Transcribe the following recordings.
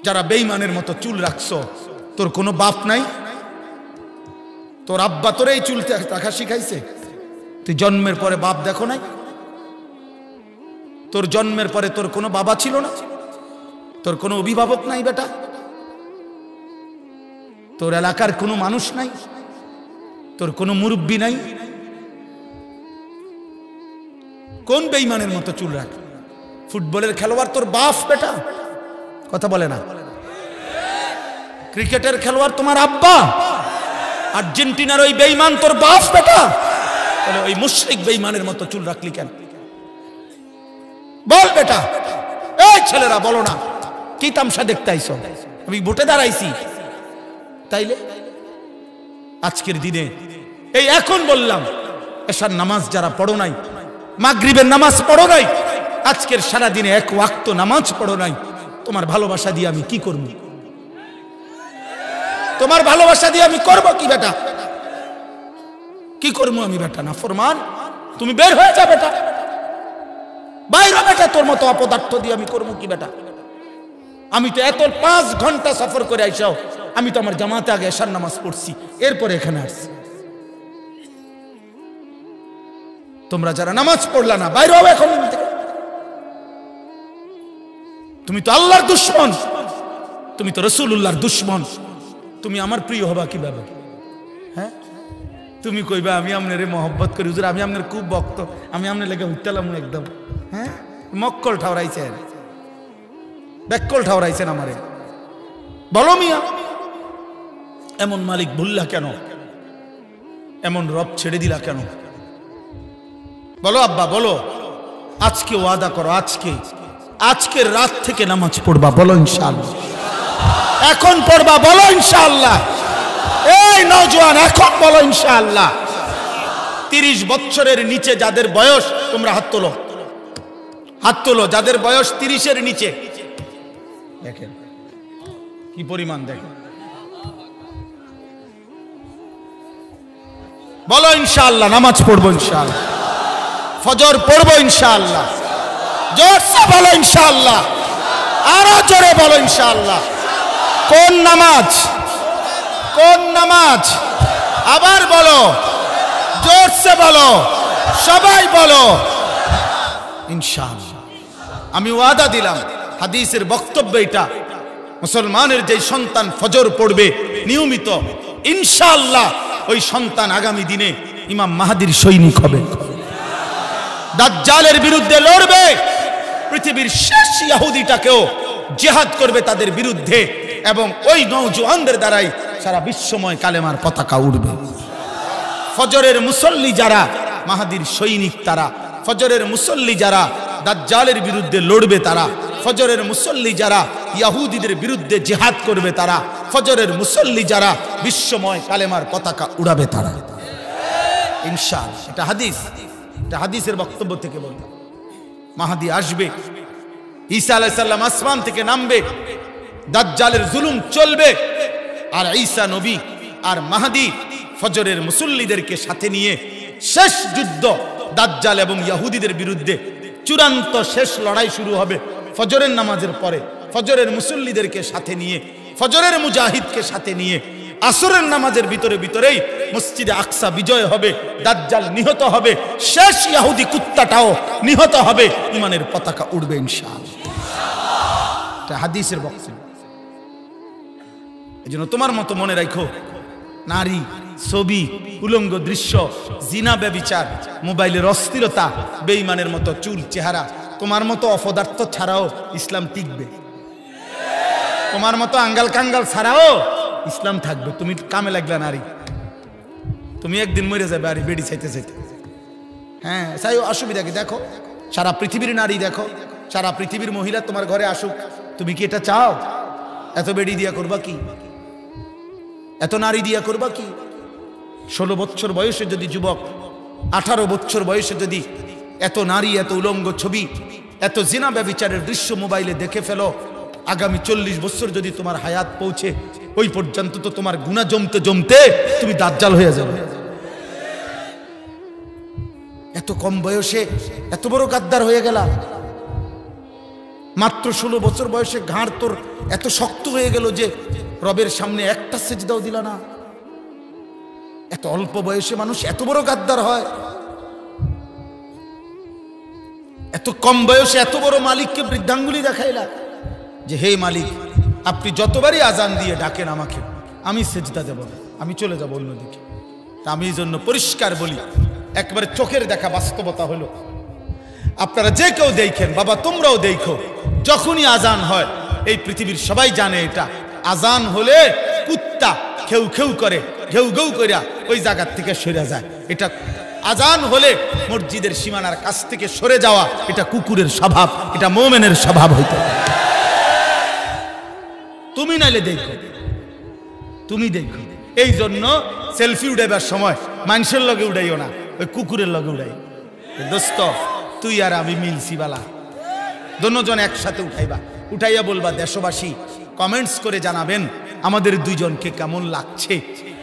যারা বেঈমানের মতো চুল রাখছো, তোর কোনো বাপ নাই? তোর আব্বা তোর এই চুল রাখা শিখাইছে? তুই জন্মের পরে বাপ দেখো নাই? তোর জন্মের পরে তোর কোনো বাবা ছিল না? তোর কোনো অভিভাবক নাই বেটা? তোর এলাকার কোনো মানুষ নাই? তোর কোনো মুরব্বি নাই? কোন বেঈমানের মতো চুল রাখ? ফুটবলের খেলোয়াড় তোর বাপ বেটা? কথা বলে না। ক্রিকেটের খেলোয়াড় তোমার আব্বা? আর্জেন্টিনার ওই বেঈমান তোর বাপ বেটা? তাহলে ওই মুশরিক বেঈমানের মতো চুল রাখলি কেন? বল বেটা। এই ছেলেরা বলো না, কি তামসা দেখতে আইছো? আমি ভোটে দাঁড়াইছি তাইলে? আজকের দিনে এই এখন বললাম, এশার নামাজ যারা পড়ো নাই, মাগরিবের নামাজ পড়ো নাই, আজকের সারা দিনে এক ওয়াক্ত নামাজ পড়ো নাই, তোমার ভালোবাসা দিয়ে আমি কি করব? তোমার ভালোবাসা দিয়ে আমি করব কি বেটা? কি করবো আমি বেটা? না ফরমান, তুমি বের হয়ে যা বেটা, বাইরে বেটা, তোর মতো অপদার্থ দিয়ে আমি করবো কি বেটা? আমি তো এত 5 ঘন্টা সফর করে আইসাও, আমি তো আমার জামাতে আগে এশার নামাজ পড়ছি, এরপরে এখানে আসছি। তোমরা যারা নামাজ পড়লা না, বাইরে হবে এখন থেকে। তুমি তো আল্লাহর দুশমন, তুমি তো রাসূলুল্লাহর দুশমন, তুমি আমার প্রিয় হবা কিভাবে? হ্যাঁ, তুমি কইবা আমি আপনারে মহব্বত করি হুজুর, আমি আপনার খুব ভক্ত, আমি আপনার লেগে উঠতালাম একদম। হ্যাঁ, মক্কল ঠাউরাইছেন, ব্যাককল ঠাউরাইছেন আমারে। বলো মিয়া, এমন মালিক ভুললা কেন? এমন রব ছেড়ে দিলা কেন? বলো আব্বা, বলো। আজকে ওয়াদা করো, আজকের রাত থেকে নামাজ পড়বা, বলো ইনশাআল্লাহ। এখন পড়বা, বলো ইনশাআল্লাহ। এই নওজোয়ান, এখন বলো ইনশাআল্লাহ। 30 বছরের নিচে যাদের বয়স, তোমরা হাত তোলো, হাত তোলো যাদের বয়স 30-এর নিচে। দেখেন কি পরিমাণ, দেখেন। বলো ইনশাআল্লাহ নামাজ পড়বো, ইনশাআল্লাহ ফজর পড়বো, ইনশাআল্লাহ। জোরসে বলো ইনশাআল্লাহ, আরো জোরে বলো ইনশাআল্লাহ। কোন নামাজ? কোন নামাজ? আবার বলো, জোরসে বলো, সবাই বলো ইনশাআল্লাহ। আমি ওয়াদা দিলাম, হাদিসের বক্তব্য এটা, মুসলমানের যে সন্তান ফজর পড়বে নিয়মিত, ইনশাআল্লাহ ওই সন্তান আগামী দিনে ইমাম মাহদির সৈনিক হবে, দাজ্জালের বিরুদ্ধে লড়বে, পৃথিবীর শেষ ইহুদিটাকেও জিহাদ করবে তাদের বিরুদ্ধে, এবং ওই নওজোয়ানদের দ্বারাই সারা বিশ্বময় কালেমার পতাকা উড়বে। ফজরের মুসল্লি যারা মাহদির সৈনিক, তারা ফজরের মুসল্লি যারা দাজ্জালের বিরুদ্ধে লড়বে, তারা ফজরের মুসল্লি যারা ইহুদিদের বিরুদ্ধে জিহাদ করবে, তারা ফজরের মুসল্লি যারা বিশ্বময় কালেমার পতাকা উড়াবে, তারা ইনশাআল্লাহ। এটা হাদিস, এটা হাদিসের বক্তব্য থেকে বললাম। মাহদি আসবে, ঈসা আলাইহিস সালাম আসমান থেকে নামবে, দাজ্জালের জুলুম চলবে, আর ঈসা নবী আর মাহদি ফজরের মুসল্লিদেরকে সাথে নিয়ে শেষ যুদ্ধ দাজ্জাল এবং ইহুদিদের বিরুদ্ধে চূড়ান্ত শেষ লড়াই শুরু হবে ফজরের নামাজের পরে। ফজরের মুসল্লিদেরকে সাথে নিয়ে, ফজরের মুজাহিদকে সাথে নিয়ে আসরের নামাজের ভিতরেই মসজিদে আকসা বিজয় হবে, দাজ্জাল নিহত হবে, শেষ ইহুদি কুত্তাটাও নিহত হবে, ঈমানের পতাকা উড়বে ইনশাআল্লাহ। এটা হাদিসের বক্তব্য। এজন্য তোমার মতো মনে রাখো, নারী, ছবি, উলঙ্গ দৃশ্য, জিনা, ব্যভিচার, মোবাইলের অস্থিরতা, বেঈমানের মতো চুল চেহারা, তোমার মতো অপদার্থ ছাড়াও ইসলাম টিকবে, তোমার মতো আঙ্গাল কাঙ্গাল ছাড়াও ইসলাম থাকবে। তুমি কামে লাগলা নারী, তুমি একদিন মরে যাবে আর বেড়ি চাইতে চাইতে। হ্যাঁ, চাই অসুবিধা কি? দেখো সারা পৃথিবীর নারী, দেখো সারা পৃথিবীর মহিলা তোমার ঘরে আসুক, তুমি কি এটা চাও? এত বেড়ি দিয়া করবা কি? এত নারী দিয়া করবা কি? 16 বছর বয়সে যদি যুবক, 18 বছর বয়সে যদি এত নারী, এত উলঙ্গ ছবি, এত জিনা ব্যভিচারের দৃশ্য মোবাইলে দেখে ফেলো, আগামী 40 বছর যদি তোমার হায়াত পৌঁছে, ওই পর্যন্ত তো তোমার গুনাহ জমতে জমতে তুমি দাজ্জাল হয়ে যাবে। এত কম বয়সে এত বড় গাদ্দার হয়ে গেলা। মাত্র 16 বছর বয়সে ঘাড় তোর এত শক্ত হয়ে গেল যে রবের সামনে একটা সেজদাও দিলা না। এত অল্প বয়সে মানুষ এত বড় গাদ্দার হয়? এত কম বয়সে এত বড় মালিককে বৃদ্ধাঙ্গুলি দেখাইলা যে হে মালিক, আপনি যতবারই আজান দিয়ে ডাকেন আমাকে, আমি সেজদা দেব না, আমি চলে যাব অন্যদিকে। তা আমি এই জন্য পরিষ্কার বলি, একবারে চোখের দেখা বাস্তবতা হলো, আপনারা যে কেউ দেখেন, বাবা তোমরাও দেখো, যখনই আজান হয়, এই পৃথিবীর সবাই জানে এটা, আজান হলে কুত্তা খেউ খেউ করে, ঘেউ ঘেউ কইরা ওই জায়গার থেকে সরে যায়। এটা আজান হলে মসজিদের সীমানার কাছ থেকে সরে যাওয়া, এটা কুকুরের স্বভাব, এটা মোমেনের স্বভাব হইতে পারে। তুমি নাইলে দেখো, তুমি দেখো। এই জন্য সেলফি উঠাইবার সময় মানুষের লগে উঠাইও না, ওই কুকুরের লগে উঠাই। দোস্ত তুই আর আমি মিলছি বালা, দুজন একসাথে উঠাইবা, উঠাইয়া বলবা দেশবাসী কমেন্টস করে জানাবেন আমাদের দুইজনকে কেমন লাগছে।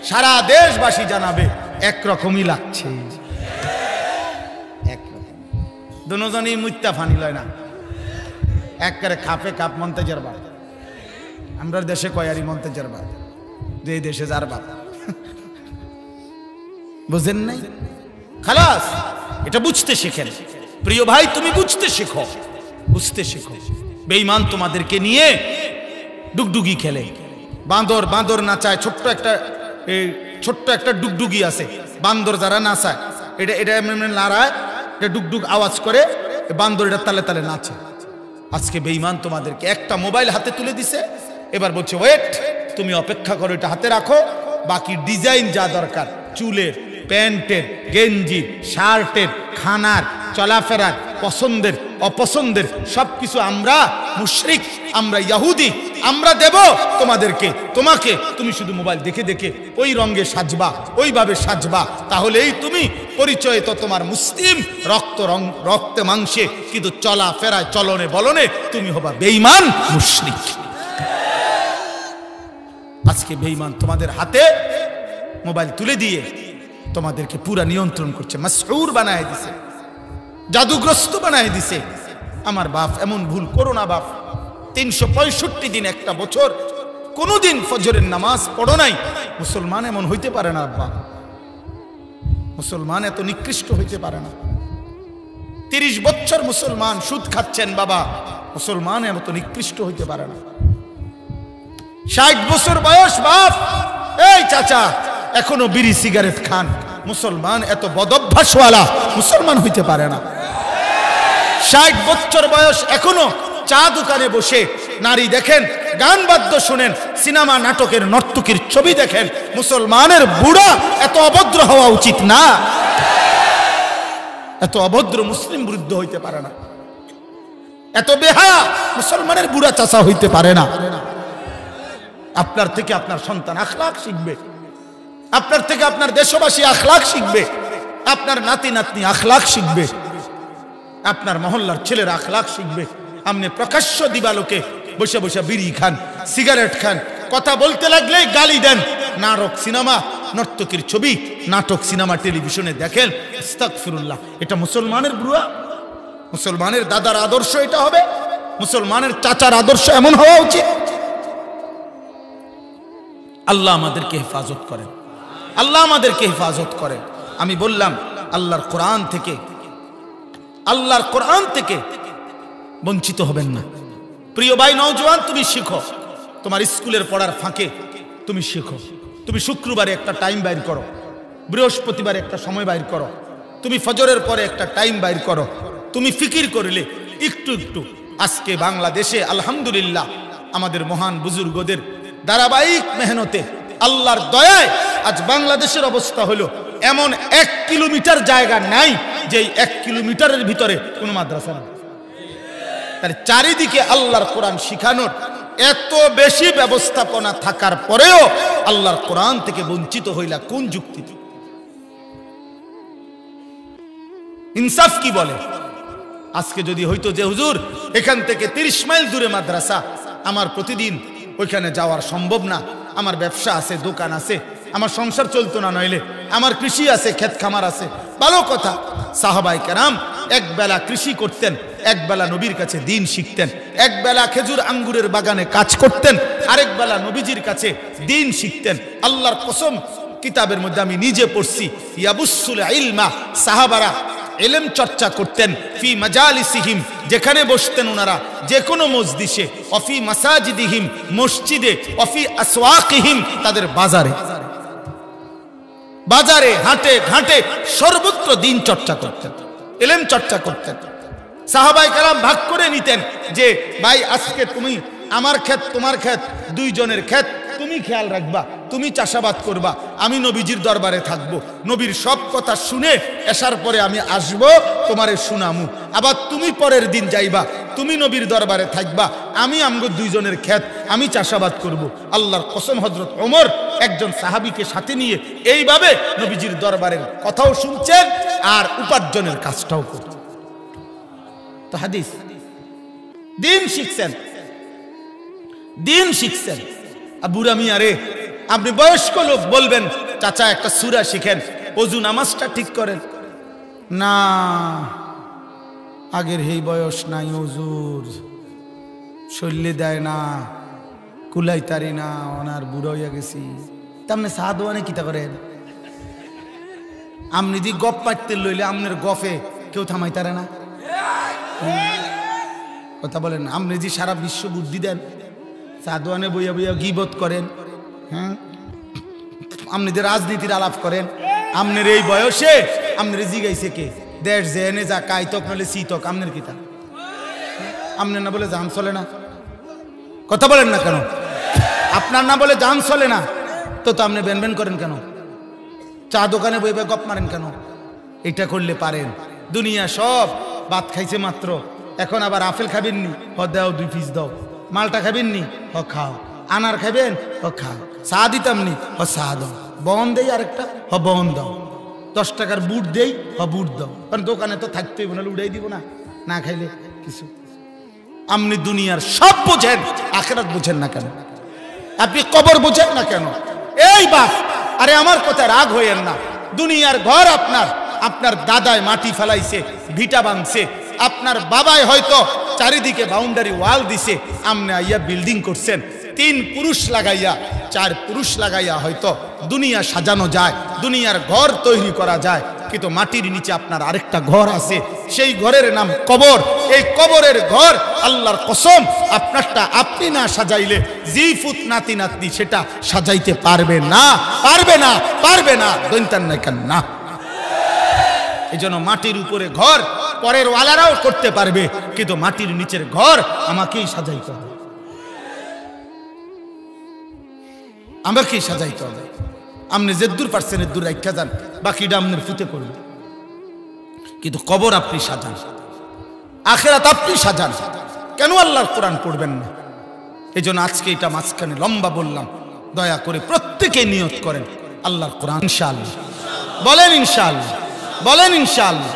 সারা দেশবাসী জানাবে একরকমই লাগছে, একরকম। দুজনই মুত্তা ফানি লয় না, একবারে খাপে কাপ মন্তেজের বাদ। আমরা দেশে কয়ারি মন্তেজের বাদ, যে দেশে যার বাদ, বুঝেন নাই? খালাস, এটা বুঝতে শেখেন। প্রিয় ভাই, তুমি বুঝতে শেখো, বুঝতে শেখো। বেঈমান তোমাদেরকে নিয়ে ডুগডুগি খেলে, বাঁদর বাঁদর নাচায়। ছোট্ট একটা ডুগডুগি আছে, বান্দর যারা নাচায়, এটা এমনি লড়ায়, এটা ডুগডুগ আওয়াজ করে, বান্দর এটা তালে তালে নাচে। আজকে বেঈমান তোমাদেরকে একটা মোবাইল হাতে তুলে দিছে, এবার বলছে ওয়েট, তুমি অপেক্ষা করো, এটা হাতে রাখো, বাকি ডিজাইন যা দরকার, চুলের, প্যান্টের, গেঞ্জির, শার্টের, খানার, চলাফেরার, পছন্দের অপছন্দের সবকিছু আমরা মুশরিক, আমরা ইহুদি, আমরা দেব তোমাদেরকে, তোমাকে। তুমি শুধু মোবাইল দেখে দেখে ওই রঙে সাজবা, ওইভাবে সাজবা, তাহলেই তুমি পরিচয় তো তোমার মুসলিম, রক্তে মাংসে, কিন্তু চলাফেরায় চলনে বলনে তুমি হবা বেঈমান মুশরিক। আজকে বেঈমান তোমাদের হাতে মোবাইল তুলে দিয়ে তোমাদেরকে পুরা নিয়ন্ত্রণ করছে, মাসউর বানায় দিছে, জাদুগ্রস্ত বানায় দিছে। আমার বাপ, এমন ভুল করো না বাপ। 365 দিন, একটা বছর কোনোদিন ফজরের নামাজ পড়ো নাই, মুসলমান এমন হইতে পারে না আব্বা। মুসলমান এত নিকৃষ্ট হইতে পারে না। 30 বছর মুসলমান সুদ খাচ্ছেন বাবা, মুসলমান এত নিকৃষ্ট হইতে পারে না। 60 বছর বয়স বাপ, এই চাচা এখনো বিড়ি সিগারেট খান, মুসলমান এত বদভ্যাসওয়ালা মুসলমান হইতে পারে না। 60 বছর বয়স এখনো চা দোকানে বসে নারী দেখেন, গান বাদ্য শুনেন, সিনেমা নাটকের নর্তকীর ছবি দেখেন, মুসলমানের বুড়া এত অভদ্র হওয়া উচিত না। এত অভদ্র মুসলিম বৃদ্ধ হইতে পারে না, এত বেহায়া মুসলমানের বুড়া চাচা হইতে পারে না। আপনার থেকে আপনার সন্তান আখলাক শিখবে, আপনার থেকে আপনার দেশবাসী আখলাক শিখবে, আপনার নাতি নাতনি আখলাক শিখবে, আপনার মহল্লার ছেলের আখলাক শিখবে। আপনি প্রকাশ্য দিবালোকে বসে বসে বিড়ি খান, সিগারেট খান, কথা বলতে লাগলেই গালি দেন, নাটক সিনেমা নর্তকীর ছবি, নাটক সিনেমা টেলিভিশনে দেখেন, আস্তাগফিরুল্লাহ। এটা মুসলমানের বুড়া, মুসলমানের দাদার আদর্শ এটা হবে, মুসলমানের চাচার আদর্শ এমন হওয়া উচিত। আল্লাহ আমাদেরকে হেফাজত করেন, আল্লাহ আমাদেরকে হেফাজত করেন। আমি বললাম আল্লাহর কোরআন থেকে বঞ্চিত হবেন না। প্রিয় ভাই নওজোয়ান, তুমি শিখো, তোমার স্কুলের পড়ার ফাঁকে তুমি শিখো। তুমি শুক্রবারে একটা টাইম বাইর করো, বৃহস্পতিবারে একটা সময় বাইর করো, তুমি ফজরের পরে একটা টাইম বাইর করো। তুমি ফিকির করলে একটু একটু, আজকে বাংলাদেশে আলহামদুলিল্লাহ আমাদের মহান বুজুর্গদের ধারাবাহিক মেহনতে, আল্লাহর দয়ায় আজ বাংলাদেশের অবস্থা হলো এমন 1 কিলোমিটার জায়গা নাই যে 1 কিলোমিটারের ভিতরে কোনো মাদ্রাসা নেই। তার চারিদিকে আল্লাহর কোরআন শিখানোর এত বেশি ব্যবস্থাপনা থাকার পরেও আল্লাহর কোরআন থেকে বঞ্চিত হইলা কোন যুক্তিতে? ইনসাফ কি বলে? আজকে যদি হইতো যে হুজুর এখান থেকে 30 মাইল দূরে মাদ্রাসা, আমার প্রতিদিন ওইখানে যাওয়ার সম্ভব না, আমার ব্যবসা আছে, দোকান আছে, আমার সংসার চলতো না, নইলে আমার কৃষি আছে, ক্ষেত খামার আছে, ভালো কথা। সাহাবায়ে কেরাম এক বেলা কৃষি করতেন, একবেলা নবীর কাছে দিন শিখতেন, একবেলা খেজুর আঙ্গুরের বাগানে কাজ করতেন, আরেক বেলা নবীজির কাছে দিন শিখতেন। আল্লাহর কসম, কিতাবের মধ্যে আমি নিজে পড়ছি, ইয়াবুসুল ইলমা, সাহাবারা ইলম চর্চা করতেন ফি মাজালিসিহিম, যেখানে বসতেন ওনারা, যে কোনো মজলিসে, অফি মাসাজিদিহিম, মসজিদে, অফি আসওয়াকিহিম, তাদের বাজারে, বাজারে হাটে ঘাটে সর্বত্র দিন চর্চা করতেন, ইলম চর্চা করতেন। সাহাবায়ে কেরাম ভাগ করে নিতেন যে ভাই আজকে তুমি আমার ক্ষেত তোমার ক্ষেত, দুইজনের ক্ষেত, তুমি খেয়াল রাখবা, তুমি চাষাবাদ করবা, আমি নবীজির দরবারে থাকবো, নবীর সব কথা শুনে আসার পরে আমি আসব, তোমারে শুনামু। আবার তুমি পরের দিন যাইবা, তুমি নবীর দরবারে থাকবা, আমি আমগো দুইজনের ক্ষেত, আমি চাষাবাদ করব। আল্লাহর কসম, হযরত ওমর একজন সাহাবীকে সাথে নিয়ে এইভাবে নবীজির দরবারের কথাও শুনছেন আর উপার্জনের কাজটাও করছেন। তো হাদিস, দিন শিখছেন, দিন শিখছেন। বুড়া মিয়া রে, আপনি বয়স্ক লোক, বলবেন চাচা একটা সূরা শিখেন, ওযু নামাজটা ঠিক করেন। না, আগের এই বয়স নাই, ওযুর শরীরে দেয় না, কুলাইতারি না, ওনার বুড়ো হইয়া গেছি। তামনে সাধুয়ানে কিতা করেন? আপনি যদি গপ পাইতে লইলে আমনের গফে কেউ থামাইতারে না, কথা বলেন। আপনি যে সারা বিশ্ব বুদ্ধি দেন, সাধুয়ানে বইয়া বইয়া গীবত করেন, হ্যাঁ, আপনি যে রাজনীতির আলাপ করেন, আপনার এই বয়সে আপনার জিগাইছে কে? দেশ জেনে যা কাইতক নলে শীতক, আপনার কিতা? আপনার না বলে জান চলে না, কথা বলেন না কেন? আপনার না বলে জান চলে না, তো আপনি বেনবেন করেন কেন? চা দোকানে বই বই গপ মারেন কেন? এটা করলে পারেন। দুনিয়া সব ভাত খাইছে মাত্র, এখন আবার আপেল খাবেন নি, হ দাও 2 পিস দাও। মালটা খাবেন নি, হ খাও। আনার খাবেন, হ খাও। চা দিতাম নি, হ চা দাও। বন দেই আরেকটা, হ বন দাও। 10 টাকার বুট দেই, হ বুট দাও। কারণ দোকানে তো থাকতেই না, উড়াই দিব না, না খাইলে কিছু। আপনি দুনিয়ার সব বোঝেন, আখিরাত বোঝেন না কেন? আপনি কবর বোঝেন না কেন? এই বাপ, আরে আমার কথা রাগ হইয়েন না। দুনিয়ার ঘর আপনার, আপনার দাদায় মাটি ফেলাইছে, ভিটা ভাঙছে, আপনার বাবাই হয়তো চারিদিকে বাউন্ডারি ওয়াল দিছে, আপনি আইয়া বিল্ডিং করছেন। 3 পুরুষ লাগাইয়া, 4 পুরুষ লাগাইয়া হয়তো দুনিয়া সাজানো যায়, দুনিয়ার ঘর তৈরি করা যায়, কিন্তু মাটির নিচে আপনার আরেকটা ঘর আছে, সেই ঘরের নাম কবর। এই কবরের ঘর, আল্লাহর কসম, আপনারটা আপনি না সাজাইলে জিফুত নাতি নাতনি সেটা সাজাইতে পারবে না, পারবে না, পারবে না, দৈন্তান নাই কেন না। এই জন্য মাটির উপরে ঘর পরের ওয়ালারাও করতে পারবে, কিন্তু মাটির নিচের ঘর আমাকেই সাজাইতে হবে, আমাকেই সাজাইতে হবে। আপনি যেদূর পারছেন এদূর রাখা যান, বাকিটা আপনার ফুতে করবে, কিন্তু কবর আপনি সাজান, আখিরাত আপনি সাজান। কেন আল্লাহর কোরআন পড়বেন না? এই জন্য আজকে এটা মাঝখানে লম্বা বললাম, দয়া করে প্রত্যেকে নিয়ত করেন আল্লাহর কোরআন ইনশাআল্লাহ, বলেন ইনশাআল্লাহ, বলেন ইনশাআল্লাহ।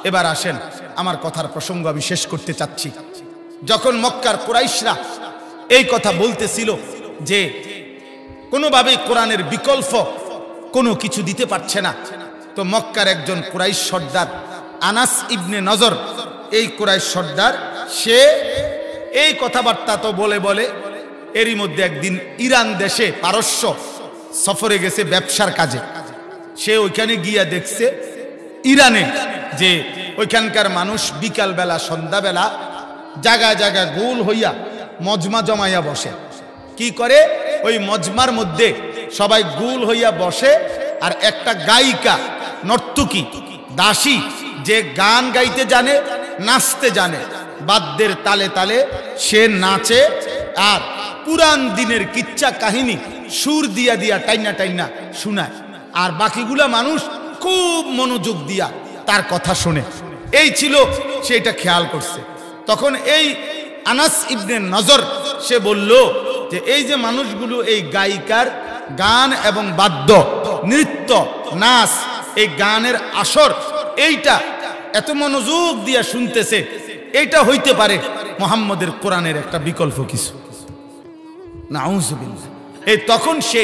এবার আসেন, আমার কথার প্রসঙ্গ আমি শেষ করতে চাচ্ছি। যখন মক্কার কুরাইশরা এই কথা বলতেছিল যে কোনোভাবে কোরআনের বিকল্প কোনো কিছু দিতে পারছে না, তো মক্কার একজন কুরাইশ সর্দার আনাস ইবনে নজর, এই কুরাইশ সর্দার, সে এই কথাবার্তা তো বলে বলে এরই মধ্যে একদিন ইরান দেশে পারস্য সফরে গেছে ব্যবসার কাজে। সে ওইখানে গিয়া দেখছে ইরানে যে ওইখানকার মানুষ বিকালবেলা সন্ধ্যাবেলা জায়গায় জায়গায় গোল হইয়া মজমা জমাইয়া বসে। কি করে? ওই মজমার মধ্যে সবাই গোল হইয়া বসে, আর একটা গায়িকা, নর্তকী, দাসী, যে গান গাইতে জানে, নাচতে জানে, বাদ্যের তালে তালে সে নাচে, আর পুরান দিনের কিচ্ছা কাহিনী সুর দিয়া দিয়া টাইনা টাইনা শোনায়, আর বাকিগুলা মানুষ খুব মনোযোগ দিয়া তার কথা শোনে। এই ছিল, সেটা খেয়াল করছে। তখন এই আনাস ইবনে নজর সে বলল যে এই যে মানুষগুলো এই গায়িকার গান এবং বাদ্য, নৃত্য, নাচ, এই গানের আসর, এইটা এত মনোযোগ দিয়া শুনতেছে, এইটা হইতে পারে মুহাম্মদের কোরআনের একটা বিকল্প কিছু। নাউযুবিল্লাহ। এই তখন সে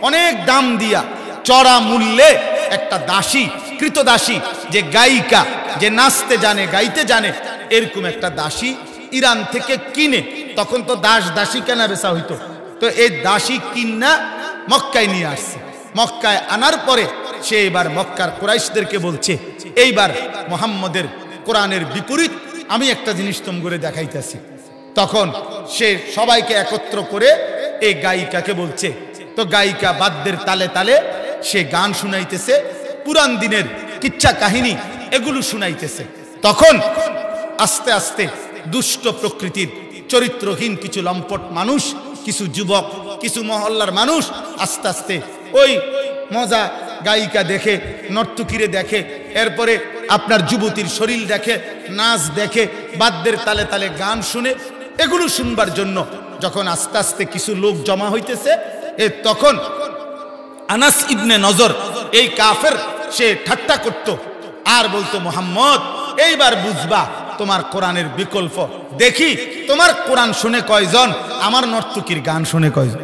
অনেক দাম দিয়া চড়া মূল্যে একটা দাসী, কৃতদাসী, যে গায়িকা, যে নাচতে জানে, গাইতে জানে, এরকম একটা দাসী ইরান থেকে কিনে, তখন তো দাসী কেনা বেচা হইতো, তো এই দাসী কিনা মক্কায় নিয়ে আসছে। মক্কায় আনার পরে সে এবার মক্কার কুরাইশদেরকে বলছে, এইবার মুহাম্মদের কোরআনের বিপরীত আমি একটা জিনিস তোমরা দেখাইতেছি। তখন সে সবাইকে একত্র করে এই গায়িকাকে বলছে, তো গায়িকা বাদ্যের তালে তালে সে গান শুনাইতেছে, পুরান দিনের কিচ্ছা কাহিনী এগুলো শুনাইতেছে। তখন আস্তে আস্তে দুষ্ট প্রকৃতির চরিত্রহীন কিছু লম্পট মানুষ, কিছু যুবক, কিছু মহল্লার মানুষ আস্তে আস্তে ওই মজা গায়িকা দেখে, নর্তকীরে দেখে, এরপরে আপনার যুবতীর শরীর দেখে, নাচ দেখে, বাদ্যের তালে তালে গান শুনে, এগুলো শুনবার জন্য যখন আস্তে আস্তে কিছু লোক জমা হইতেছে, তখন আনাস ইবনে নজর এই কাফের সে ঠাট্টা করত আর বলতো, মুহাম্মদ এইবার বুঝবা তোমার কোরআনের বিকল্প, দেখি তোমার কোরআন শুনে কয়জন, আমার নর্তকীর গান শুনে কয়জন।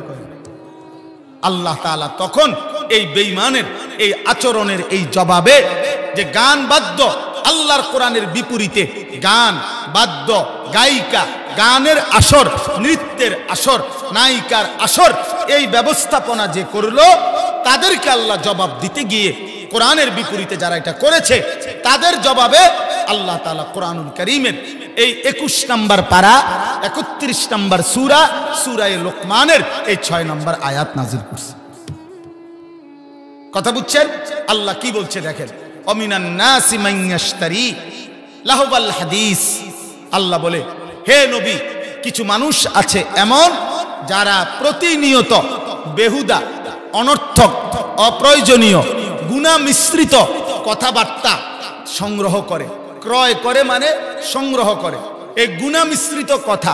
আল্লাহ তাআলা তখন এই বেঈমানের এই আচরণের এই জবাবে, যে গান বাদ্য আল্লাহর কোরআনের বিপরীতে গান বাদ্য গায়িকা, গানের আসর, নৃত্যের আসর, নায়িকার আসর, এই ব্যবস্থাপনা যে করলো, তাদেরকে আল্লাহ জবাব দিতে গিয়ে কোরআনের বিপরীতে যারা এটা করেছে তাদের জবাবে আল্লাহ তাআলা কোরআনুল কারীমের এই 21 নম্বর পারা 31 নম্বর সূরা, সূরা লোকমানের এই 6 নম্বর আয়াত নাযিল করছে। কথা বুঝছেন? আল্লাহ কি বলছে দেখেন, অমিনান নাসি মান ইয়াশতারি লাহবাল হাদিস। আল্লাহ বলে, হে নবী, কিছু মানুষ আছে এমন যারা প্রতিনিয়ত বেহুদা, অনর্থক, অপ্রয়োজনীয়, গুনাহ মিশ্রিত কথাবার্তা সংগ্রহ করে, ক্রয় করে মানে সংগ্রহ করে। এই গুনাহ মিশ্রিত কথা,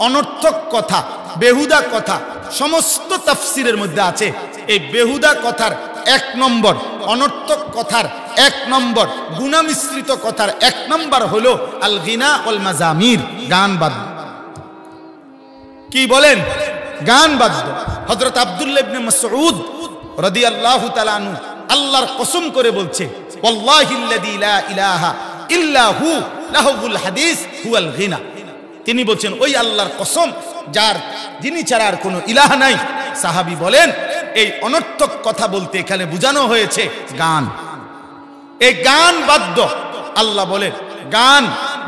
অনর্থক কথা, বেহুদা কথা সমস্ত তাফসীরের মধ্যে আছে। এই বেহুদা কথার 1 নম্বর, অনর্থক কথার 1 নম্বর, গুনাহ মিশ্রিত কথার 1 নম্বর হলো আল গিনা ওয়াল মাজামির, গান বাদ্য। কি বলেন? গান বাদ্য। হযরত আব্দুল্লাহ ইবনে মাসউদ রাদিয়াল্লাহু তাআলা আনহু আল্লাহর কসম করে বলছে, ওয়াল্লাহিল্লাযী লা ইলাহা ইল্লা হু লাহুল হাদিস হুয়াল গিনা। তিনি বলছেন, ওই আল্লাহর কসম যিনি ছাড়া আর কোনো ইলাহ নাই। সাহাবী বলেন, এই অনর্থক কথা বলতে এখানে বোঝানো হয়েছে গান। এই গান বাদ্য, আল্লাহ বলেন গান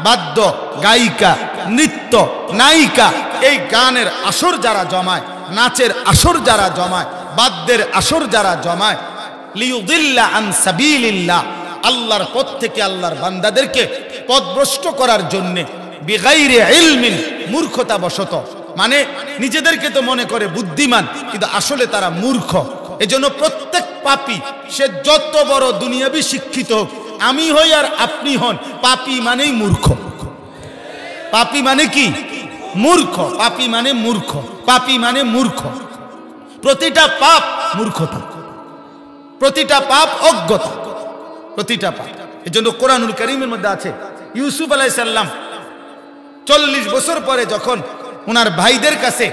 বাদ্য গায়িকা, নৃত্য, নায়িকা, এই গানের আসর যারা জমায়, নাচের আসর যারা জমায়, বাদ্যের আসর যারা জমায়, লিয়ুদিল্লা আন সাবিলিল্লাহ, আল্লাহর পথ থেকে আল্লাহর বান্দাদেরকে পথভ্রষ্ট করার জন্য, বিগাইরে ইলমিন, মূর্খতা বশত, মানে নিজেদেরকে তো মনে করে বুদ্ধিমান, কিন্তু আসলে তারা মূর্খ। এজন্য প্রত্যেক পাপী, সে যত বড় দুনিয়াবি শিক্ষিত হোক, আমি হই আর আপনি হন, পাপী মানেই মূর্খ। পাপী মানে কি? মূর্খ। পাপী মানে মূর্খ, পাপী মানে মূর্খ। প্রতিটা পাপ মূর্খতা, প্রতিটা পাপ অজ্ঞতা, প্রতিটা পাপ। এজন্য কোরআনুল কারীমের মধ্যে আছে, ইউসুফ আলাইহিস সালাম 40 বছর পরে যখন ওনার ভাইদের কাছে,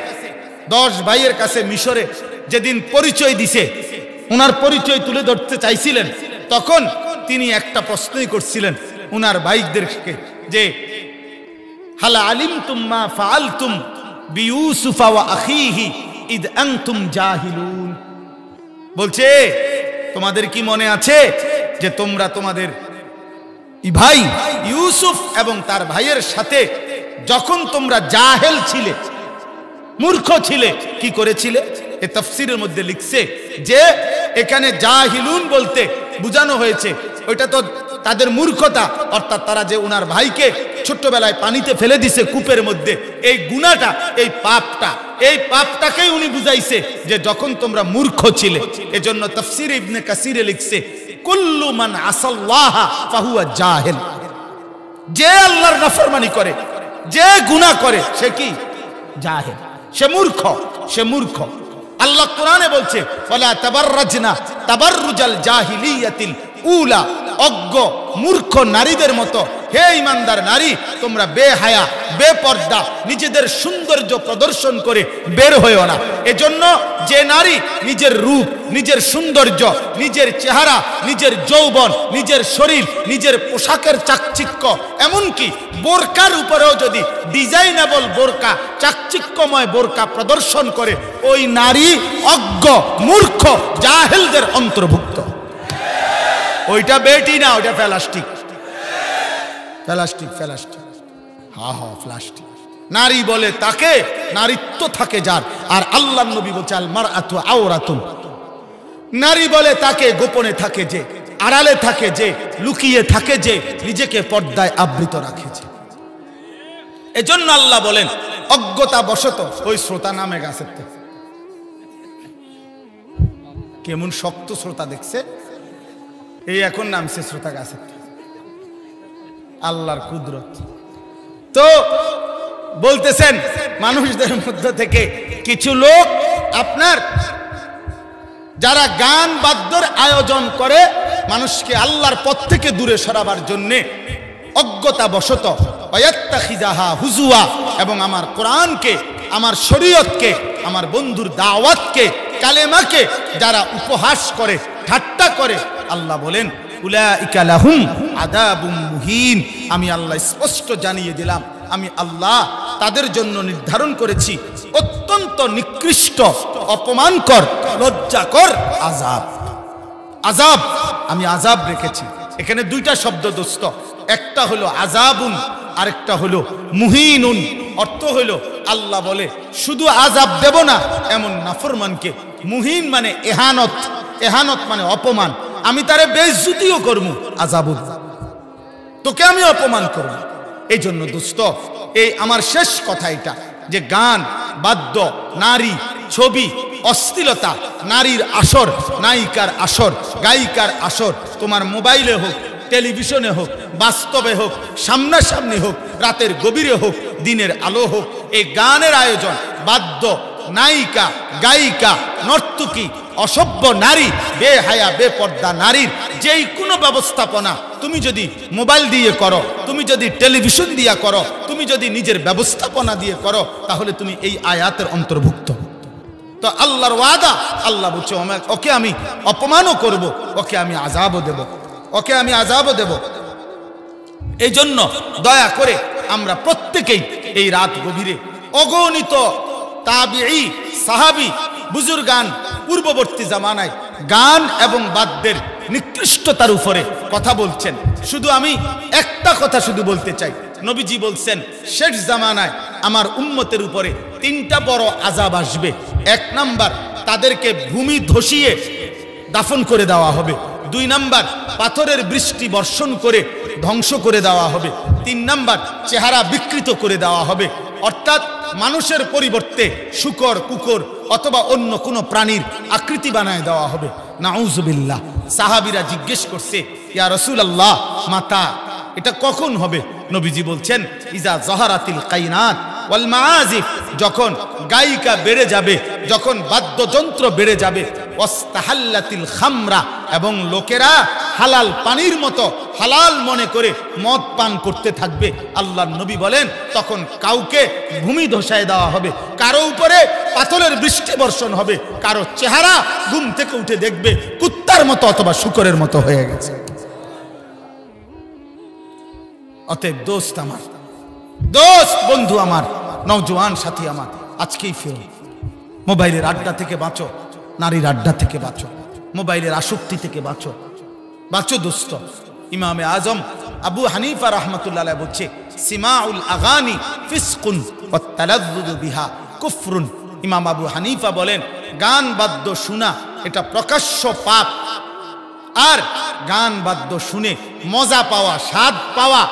10 ভাইয়ের কাছে মিশরে যেদিন পরিচয় দিছে, ওনার পরিচয় তুলে ধরতে চাইছিলেন, তখন তিনি একটা প্রশ্নই করছিলেন ওনার ভাইদেরকে, যে হাল আলিমতুম মা ফাআলতুম বিইউসুফা ওয়া আখিহি ইদ আনতুম জাহিলুন। বলছে, তোমাদের কি মনে আছে যে তোমরা তোমাদের ভাই ইউসুফ এবং তার ভাইয়ের সাথে যখন তোমরা জাহেল ছিলে, মূর্খ ছিলে, কি করেছিলে? এই তাফসীরের মধ্যে লিখছে যে এখানে জাহিলুন বলতে বোঝানো হয়েছে ওইটা তো তাদের মূর্খতা, অর্থাৎ তারা যে ওনার ভাইকে ছোট্টবেলায় পানিতে ফেলে দিছে কূপের মধ্যে, এই গুনাহটা, এই পাপটাকেই উনি বুঝাইছে যে যখন তোমরা মূর্খ ছিলে। এজন্য তাফসীর ইবনে কাসিরে লিখছে, কুল্লু মান আসাল্লাহা ফাহুয়া জাহিল। যে আল্লাহর নাফরমানি করে, যে গুনাহ করে, সে কি? জাহিল, সে মূর্খ, সে মূর্খ। আল্লাহ কোরআনে বলছে, ফালা তাবাররাজনা তাবাররুজাল জাহিলিয়াতিল উলা, অজ্ঞ মূর্খ নারীদের মতো হে ঈমানদার নারী, তোমরা বেহায়া বেপর্দা নিজেদের সৌন্দর্য প্রদর্শন করে বের হয়েও না। এজন্য যে নারী নিজের রূপ, নিজের সৌন্দর্য, নিজের চেহারা, নিজের যৌবন, নিজের শরীর, নিজের পোশাকের চাকচিক্য, এমনকি বোরকার উপরেও যদি ডিজাইনেবল বোরকা, চাকচিক্যময় বোরকা প্রদর্শন করে, ওই নারী অজ্ঞ মূর্খ জাহেলদের অন্তর্ভুক্ত। ওইটা বেটি না, ওইটা প্লাস্টিক। Plastic plastic plastic. নারী বলে তাকে, নারীত্ব থাকে যার। আর আল্লাহর নবী বলছে আল মারআতু আওরাতুন। নারী বলে তাকে গোপনে থাকে যে, আড়ালে থাকে যে, লুকিয়ে থাকে যে, নিজেকে পর্দায় আবৃত রাখে যে। এজন্য আল্লাহ বলেন অজ্ঞতা বশত ওই শ্রোতা নামে গাছের থেকে। কেমন শক্ত শ্রোতা দেখছে, এই এখন নামছে শ্রোতা গাছের থেকে। আল্লাহর কুদরত। তো বলতেছেন মানুষদের মধ্য থেকে কিছু লোক আপনার যারা গান বাদ্যর আয়োজন করে মানুষকে আল্লাহর পথ থেকে দূরে সরাবার জন্যে অজ্ঞতা বশত ওয়াত্তাখিযাহা হুজুয়া, এবং আমার কোরআনকে, আমার শরীয়তকে, আমার বন্ধুর দাওয়াতকে, কালেমাকে যারা উপহাস করে, ঠাট্টা করে, আল্লাহ বলেন উলাইকা লাহুম আযাবুম মুহিন। আমি আল্লাহ স্পষ্ট জানিয়ে দিলাম, আমি আল্লাহ তাদের জন্য নির্ধারণ করেছি অত্যন্ত নিকৃষ্ট, অপমানকর, লজ্জাকর আযাব। আযাব, আমি আযাব রেখেছি। এখানে দুইটা শব্দ দোস্ত, একটা হলো আযাবুন, আরেকটা হলো মুহিনুন। অর্থ হলো আল্লাহ বলে শুধু আযাব দেব না এমন নাফরমানকে। মুহিন মানে এহানত, এহানত মানে অপমান। আমি তারে বেইজ্জতিও করব, আযাবুন, তোকে আমি অপমান করব। এই জন্য দোস্ত, এই আমার শেষ কথা এটা, যে গান বাদ্য, নারী, ছবি, অশ্লীলতা, নারীর আসর, নায়িকার আসর, গায়িকার আসর, তোমার মোবাইলে হোক, টেলিভিশনে হোক, বাস্তবে হোক, সামনাসামনি হোক, রাতের গভীরে হোক, দিনের আলো হোক, এই গানের আয়োজন, বাদ্য, নায়িকা, গায়িকা, নর্তকী, অসভ্য নারী, বেহায়া বেপর্দা নারীর যেই কোনো ব্যবস্থাপনা তুমি যদি মোবাইল দিয়ে করো, তুমি যদি টেলিভিশন দিয়ে করো, তুমি যদি নিজের ব্যবস্থাপনা দিয়ে করো, তাহলে তুমি এই আয়াতের অন্তর্ভুক্ত। তো আল্লাহর ওয়াদা, আল্লাহ বলছে ওকে আমি অপমানও করব, ওকে আমি আযাবও দেব, ওকে আমি আযাবও দেব। এই জন্য দয়া করে আমরা প্রত্যেকেই এই রাত গভীরে অগণিত তাবিঈ, সাহাবী, বুজুর্গান পূর্ববর্তী জামানায় গান এবং বাদ্যের নিকৃষ্টতার উপরে কথা বলছেন। শুধু আমি একটা কথা শুধু বলতে চাই, নবীজি বলছেন শেষ জামানায় আমার উম্মতের উপরে তিনটা বড় আযাব আসবে। এক নাম্বার, তাদেরকে ভূমি ধসিয়ে দাফন করে দেওয়া হবে। দুই নাম্বার, পাথরের বৃষ্টি বর্ষণ করে ধ্বংস করে দেওয়া হবে। তিন নাম্বার, চেহারা বিকৃত করে দেওয়া হবে। অর্থাৎ মানুষের পরিবর্তে শূকর, কুকুর অথবা অন্য কোনো প্রাণীর আকৃতি বানায় দেওয়া হবে। নাউজুবিল্লাহ। সাহাবীরা জিজ্ঞেস করছে, ইয়া রাসূলুল্লাহ, মাতা এটা কখন হবে? নবীজি বলছেন ইজা যাহারাতিল কাইনাত ওয়াল মাআজিফ, যখন গায়িকা বেড়ে যাবে, যখন বাদ্যযন্ত্র বেড়ে যাবে, ওয়াস্তাহাল্লাতিল খামরা, এবং লোকেরা হালাল পানির মতো হালাল মনে করে মদ পান করতে থাকবে। আল্লাহর নবী বলেন তখন কাউকে ভূমি ধসায় দেওয়া হবে, কারো উপরে পাথরের বৃষ্টি বর্ষণ হবে, কারো চেহারা ঘুম থেকে উঠে দেখবে কুত্তার মতো অথবা শূকরের মতো হয়ে গেছে। অতএব দোস্ত আমার, দোস্ত বন্ধু আমার, নওজোয়ান সাথী আমার, আজকেই ফেরো। মোবাইলের আড্ডা থেকে বাঁচো, নারীর আড্ডা থেকে বাঁচো, মোবাইলের আসক্তি থেকে বাঁচো, বাঁচো দোস্ত। ইমামে আজম আবু হানিফা রাহমাতুল্লাহ আলাইহি বলছে সিমাউল আগানি ফিসকুন ওয়াত তালাজ্জুযু বিহা কুফরুন। ইমাম আবু হানিফা বলেন গান বাদ্য শোনা এটা প্রকাশ্য পাপ, আর গান বাদ্য শুনে মজা পাওয়া, স্বাদ পাওয়া,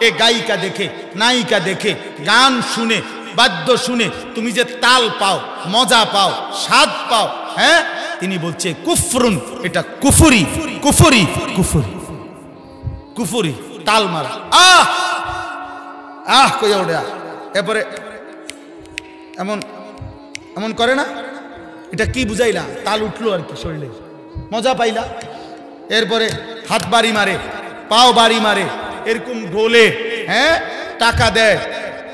এ গায়িকা দেখে, নায়িকা দেখে, গান শুনে, বাদ্য শুনে তুমি যে তাল পাও, মজা পাও, স্বাদ পাও, হ্যাঁ, তিনি বলছে কুফরুন, এটা কুফরি, কুফরি, কুফরি, কুফরি, তাল মারা। আহ আহ কইয়া ওঠে, এরপরে এমন এমন করে না, এটা কি বুঝাইলা? তাল উঠলো আর কি, শরীরে মজা পাইলা। এরপরে হাত বাড়ি মারে, পাও বাড়ি মারে, এরকম ঢোলে, হ্যাঁ, টাকা দেয়,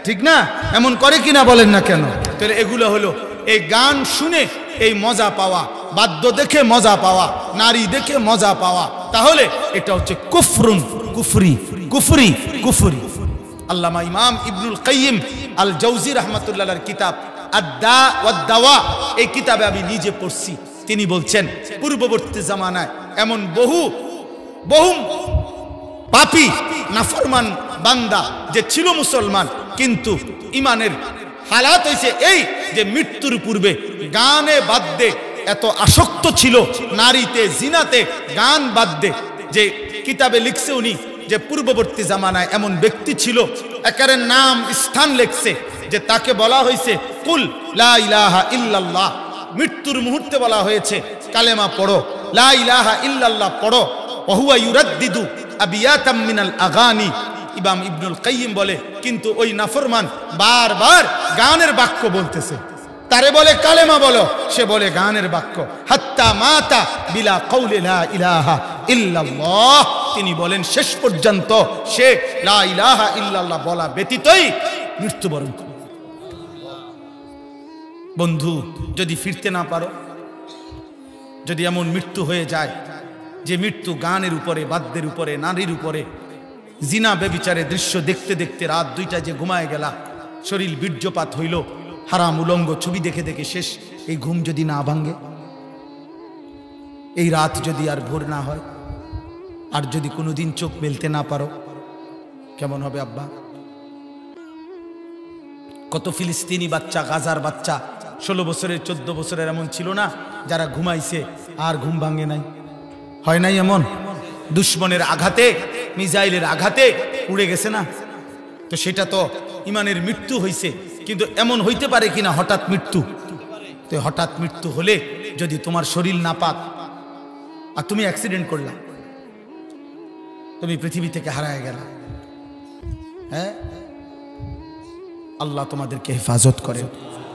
ঠিক না? এমন করে কিনা বলেন না কেন? তাহলে এগুলো হলো এই গান শুনে এই মজা পাওয়া, বাদ্য দেখে মজা পাওয়া, নারী দেখে মজা পাওয়া, তাহলে এটা হচ্ছে কুফরুন, কুফরি, কুফরি, কুফরি। আল্লামা ইমাম ইবনুল কাইয়িম আল জাওজি রাহমাতুল্লাহর কিতাব আদ-দা ওয়াদ-দাওয়া, এই কিতাবে আমি নিজে পড়ছি। তিনি বলছেন পূর্ববর্তী জামানায় এমন বহু বহু পাপী নাফরমান বান্দা যে ছিল মুসলমান, কিন্তু ইমানের হালাত হয়েছে এই যে মৃত্যুর পূর্বে গানে বাদ্যে এত আসক্ত ছিল, নারীতে, জিনাতে, গান বাদ্যে। যে কিতাবে লিখছে উনি যে পূর্ববর্তী জামানায় এমন ব্যক্তি ছিল, একারে নাম স্থান লিখছে যে তাকে বলা হয়েছে কুল লা ইলাহা ইল্লাল্লাহ, মৃত্যুর মুহূর্তে বলা হয়েছে কালেমা পড়ো, লা ইলাহা ইল্লাল্লাহ পড়ো। ওয়া হুয়া ইউরাদ্দিদু আবিয়াতাম মিনাল আগানি। ইমাম ইবনুল কাইয়িম বলে কিন্তু ওই নাফরমান বারবার গানের বাক্য বলতেছে, তারে বলে কালেমা বলো, সে বলে গানের বাক্য। হাত্তা মাতা বিলা কওলি লা ইলাহা ইল্লাল্লাহ, তিনি বলেন শেষ পর্যন্ত সে লা ইলাহা ইল্লাল্লাহ বলা ব্যতীতই মৃত্যুবরণ করে। বন্ধু, যদি ফিরতে না পারো, যদি এমন মৃত্যু হয়ে যায় যে মৃত্যু গানের উপরে, বাদ্যের উপরে, নারীর উপরে, জিনা ব্যভিচারের দৃশ্য দেখতে দেখতে রাত 2টায় যে ঘুমায় গেলা, শরীর বীর্যপাত হইল, হারাম উলঙ্গ ছবি দেখে দেখে শেষ, এই ঘুম যদি না ভাঙ্গে, এই রাত যদি আর ভোর না হয়, আর যদি কোনোদিন চোখ মেলতে না পারো, কেমন হবে আব্বা? কত ফিলিস্তিনি বাচ্চা, গাজার বাচ্চা 16 বছরের 14 বছরের এমন ছিল না যারা ঘুমাইছে আর ঘুম ভাঙে নাই? হয় নাই এমন? দুশ্মনের আঘাতে, মিসাইলের আঘাতে উড়ে গেছে না? তো সেটা তো ইমানের মৃত্যু হইছে। কিন্তু এমন হইতে পারে কিনা হঠাৎ মৃত্যু? তো হঠাৎ মৃত্যু হলে যদি তোমার শরীর নাপাক আর তুমি অ্যাক্সিডেন্ট করলা, তুমি পৃথিবী থেকে হারায় গেলা, হ্যাঁ, আল্লাহ তোমাদেরকে হেফাজত করেন,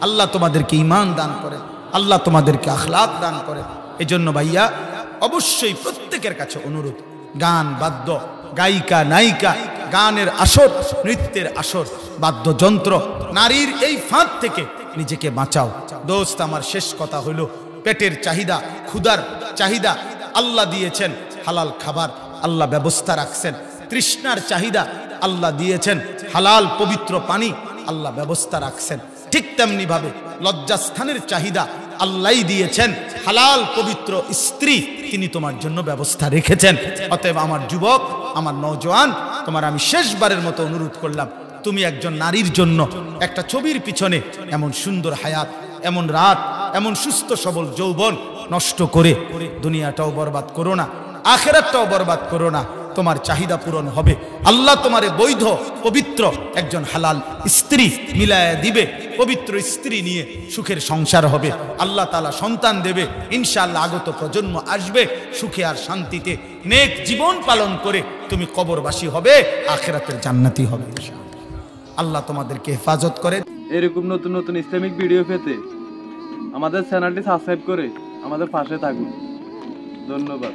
আল্লাহ তোমাদেরকে ঈমান দান করেন, আল্লাহ তোমাদেরকে আখলাক দান করেন। এজন্য ভাইয়া অবশ্যই প্রত্যেকের কাছে অনুরোধ, গান বাদ্য, গায়িকা নায়িকা, গানের আসর, নৃত্যের আসর, বাদ্যযন্ত্র, নারীর এই ফাঁদ থেকে নিজেকে বাঁচাও। দোস্ত আমার শেষ কথা হলো, পেটের চাহিদা, ক্ষুধার চাহিদা আল্লাহ দিয়েছেন, হালাল খাবার আল্লাহ ব্যবস্থা রাখছেন। তৃষ্ণার চাহিদা আল্লাহ দিয়েছেন, হালাল পবিত্র পানি আল্লাহ ব্যবস্থা রাখছেন। ঠিক তেমনি ভাবে লজ্জাস্থানের চাহিদা আল্লাহই দিয়েছেন, হালাল পবিত্র স্ত্রী তিনি তোমার জন্য ব্যবস্থা রেখেছেন। অতএব আমার যুবক, আমার নওজোয়ান, তোমার আমি শেষবারের মতো অনুরোধ করলাম, তুমি একজন নারীর জন্য একটা ছবির পিছনে এমন সুন্দর হায়াত, এমন রাত, এমন সুস্থ সবল যৌবন নষ্ট করে দুনিয়াটাও বরবাদ করো না, আখিরাতটাও বরবাদ করো না। তোমার চাহিদা পূরণ হবে, আল্লাহ তোমারে বৈধ পবিত্র একজন হালাল স্ত্রী মিলায়া দিবে, পবিত্র স্ত্রী নিয়ে সুখের সংসার হবে, আল্লাহ তাআলা সন্তান দেবে, ইনশাআল্লাহ আগত প্রজন্ম আসবে সুখে আর শান্তিতে, নেক জীবন পালন করে তুমি কবরবাসী হবে, আখিরাতের জান্নাতি হবে। আল্লাহ তোমাদেরকে হেফাজত করে। এরকম নতুন নতুন ইসলামিক ভিডিও পেতে আমাদের চ্যানেলটি সাবস্ক্রাইব করে আমাদের পাশে থাকুন। ধন্যবাদ।